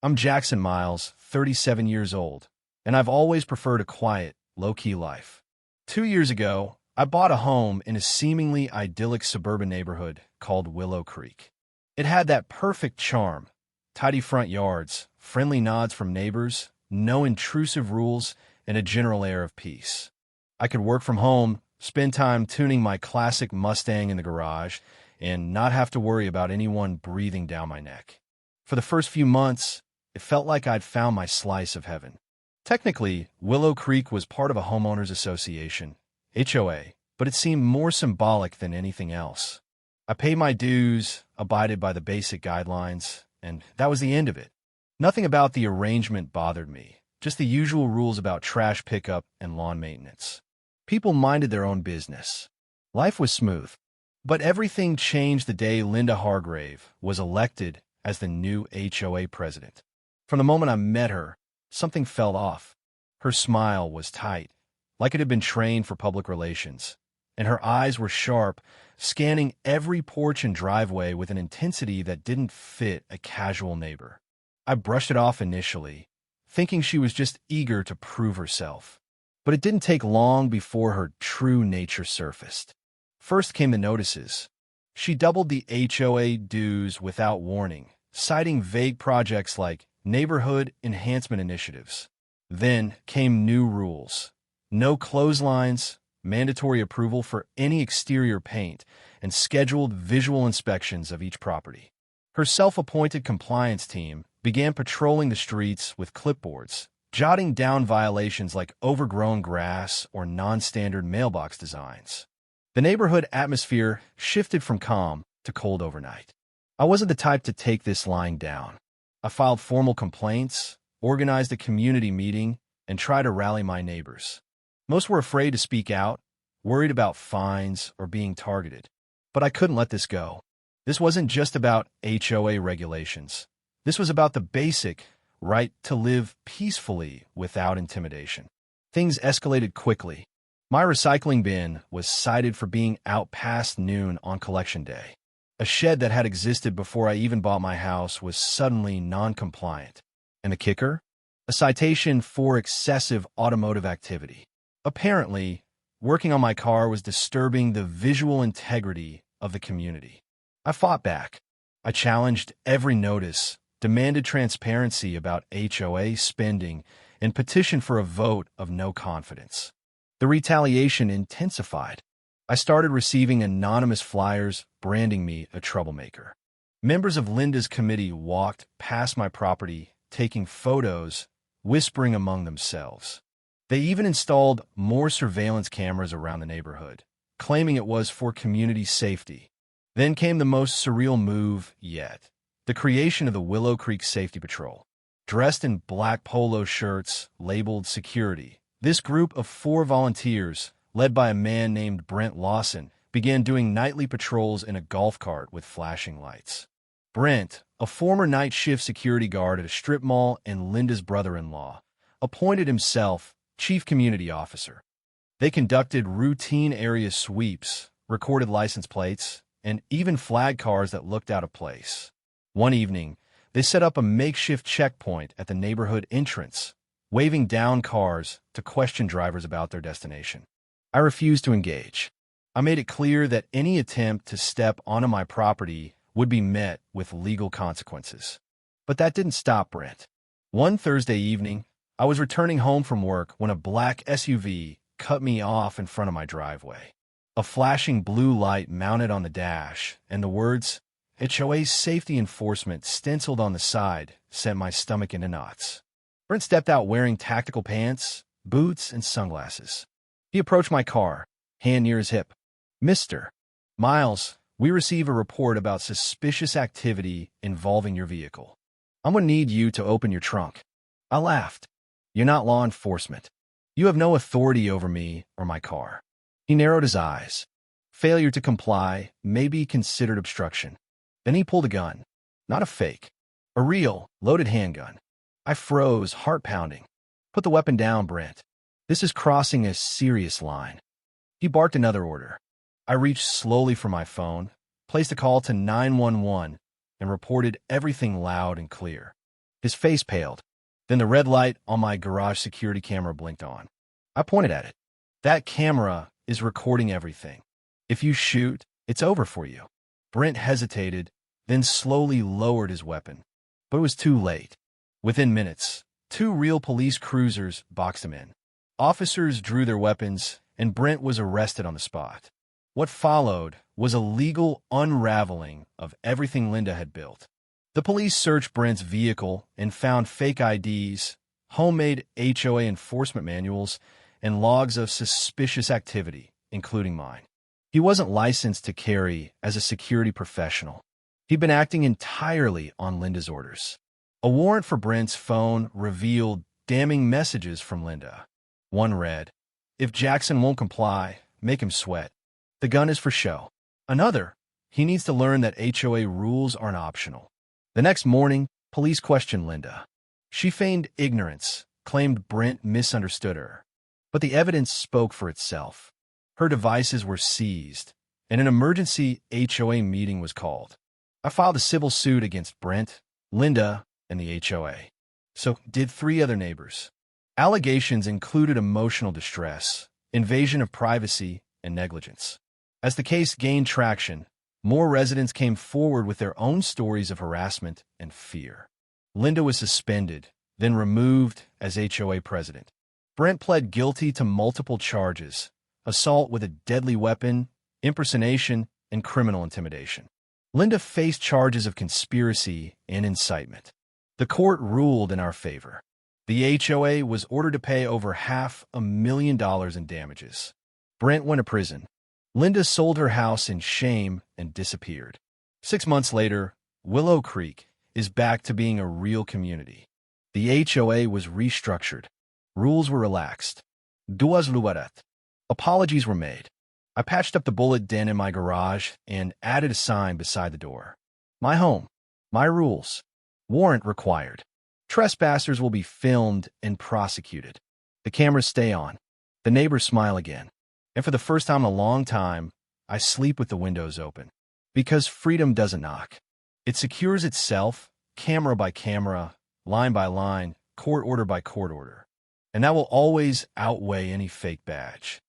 I'm Jackson Miles, 37 years old, and I've always preferred a quiet, low-key life. 2 years ago, I bought a home in a seemingly idyllic suburban neighborhood called Willow Creek. It had that perfect charm: tidy front yards, friendly nods from neighbors, no intrusive rules, and a general air of peace. I could work from home, spend time tuning my classic Mustang in the garage, and not have to worry about anyone breathing down my neck. For the first few months, it felt like I'd found my slice of heaven. Technically, Willow Creek was part of a homeowners association, HOA, but it seemed more symbolic than anything else. I paid my dues, abided by the basic guidelines, and that was the end of it. Nothing about the arrangement bothered me, just the usual rules about trash pickup and lawn maintenance. People minded their own business. Life was smooth. But everything changed the day Linda Hargrave was elected as the new HOA president. From the moment I met her, something felt off. Her smile was tight, like it had been trained for public relations, and her eyes were sharp, scanning every porch and driveway with an intensity that didn't fit a casual neighbor. I brushed it off initially, thinking she was just eager to prove herself. But it didn't take long before her true nature surfaced. First came the notices. She doubled the HOA dues without warning, citing vague projects like neighborhood enhancement initiatives. Then came new rules: no clotheslines, mandatory approval for any exterior paint, and scheduled visual inspections of each property. Her self-appointed compliance team began patrolling the streets with clipboards, jotting down violations like overgrown grass or non-standard mailbox designs. The neighborhood atmosphere shifted from calm to cold overnight. I wasn't the type to take this lying down. I filed formal complaints, organized a community meeting, and tried to rally my neighbors. Most were afraid to speak out, worried about fines or being targeted. But I couldn't let this go. This wasn't just about HOA regulations. This was about the basic right to live peacefully without intimidation. Things escalated quickly. My recycling bin was cited for being out past noon on collection day. A shed that had existed before I even bought my house was suddenly non-compliant. And the kicker? A citation for excessive automotive activity. Apparently, working on my car was disturbing the visual integrity of the community. I fought back. I challenged every notice, demanded transparency about HOA spending, and petitioned for a vote of no confidence. The retaliation intensified. I started receiving anonymous flyers branding me a troublemaker. Members of Linda's committee walked past my property, taking photos, whispering among themselves. They even installed more surveillance cameras around the neighborhood, claiming it was for community safety. Then came the most surreal move yet: the creation of the Willow Creek Safety Patrol. Dressed in black polo shirts labeled security, this group of 4 volunteers, led by a man named Brent Lawson, began doing nightly patrols in a golf cart with flashing lights. Brent, a former night shift security guard at a strip mall and Linda's brother-in-law, appointed himself chief community officer. They conducted routine area sweeps, recorded license plates, and even flagged cars that looked out of place. One evening, they set up a makeshift checkpoint at the neighborhood entrance, waving down cars to question drivers about their destination. I refused to engage. I made it clear that any attempt to step onto my property would be met with legal consequences. But that didn't stop Brent. One Thursday evening, I was returning home from work when a black SUV cut me off in front of my driveway. A flashing blue light mounted on the dash, and the words HOA Safety Enforcement stenciled on the side sent my stomach into knots. Brent stepped out wearing tactical pants, boots, and sunglasses. He approached my car, hand near his hip. "Mr. Miles, we receive a report about suspicious activity involving your vehicle. I'm going to need you to open your trunk." I laughed. "You're not law enforcement. You have no authority over me or my car." He narrowed his eyes. Failure to comply may be considered obstruction. Then he pulled a gun. Not a fake. A real, loaded handgun. I froze, heart pounding. "Put the weapon down, Brent. This is crossing a serious line." He barked another order. I reached slowly for my phone, placed a call to 911, and reported everything loud and clear. His face paled. Then the red light on my garage security camera blinked on. I pointed at it. That camera is recording everything. If you shoot, it's over for you. Brent hesitated, then slowly lowered his weapon. But it was too late. Within minutes, 2 real police cruisers boxed him in. Officers drew their weapons, and Brent was arrested on the spot. What followed was a legal unraveling of everything Linda had built. The police searched Brent's vehicle and found fake IDs, homemade HOA enforcement manuals, and logs of suspicious activity, including mine. He wasn't licensed to carry as a security professional. He'd been acting entirely on Linda's orders. A warrant for Brent's phone revealed damning messages from Linda. One read, "If Jackson won't comply, make him sweat. The gun is for show." Another, "He needs to learn that HOA rules aren't optional." The next morning, police questioned Linda. She feigned ignorance, claimed Brent misunderstood her. But the evidence spoke for itself. Her devices were seized, and an emergency HOA meeting was called. I filed a civil suit against Brent, Linda, and the HOA. So did 3 other neighbors. Allegations included emotional distress, invasion of privacy, and negligence. As the case gained traction, more residents came forward with their own stories of harassment and fear. Linda was suspended, then removed as HOA president. Brent pled guilty to multiple charges: assault with a deadly weapon, impersonation, and criminal intimidation. Linda faced charges of conspiracy and incitement. The court ruled in our favor. The HOA was ordered to pay over $500,000 in damages. Brent went to prison. Linda sold her house in shame and disappeared. 6 months later, Willow Creek is back to being a real community. The HOA was restructured. Rules were relaxed. Duas luaret. Apologies were made. I patched up the bullet den in my garage and added a sign beside the door. My home. My rules. Warrant required. Trespassers will be filmed and prosecuted. The cameras stay on. The neighbors smile again. And for the first time in a long time, I sleep with the windows open. Because freedom doesn't knock. It secures itself, camera by camera, line by line, court order by court order. And that will always outweigh any fake badge.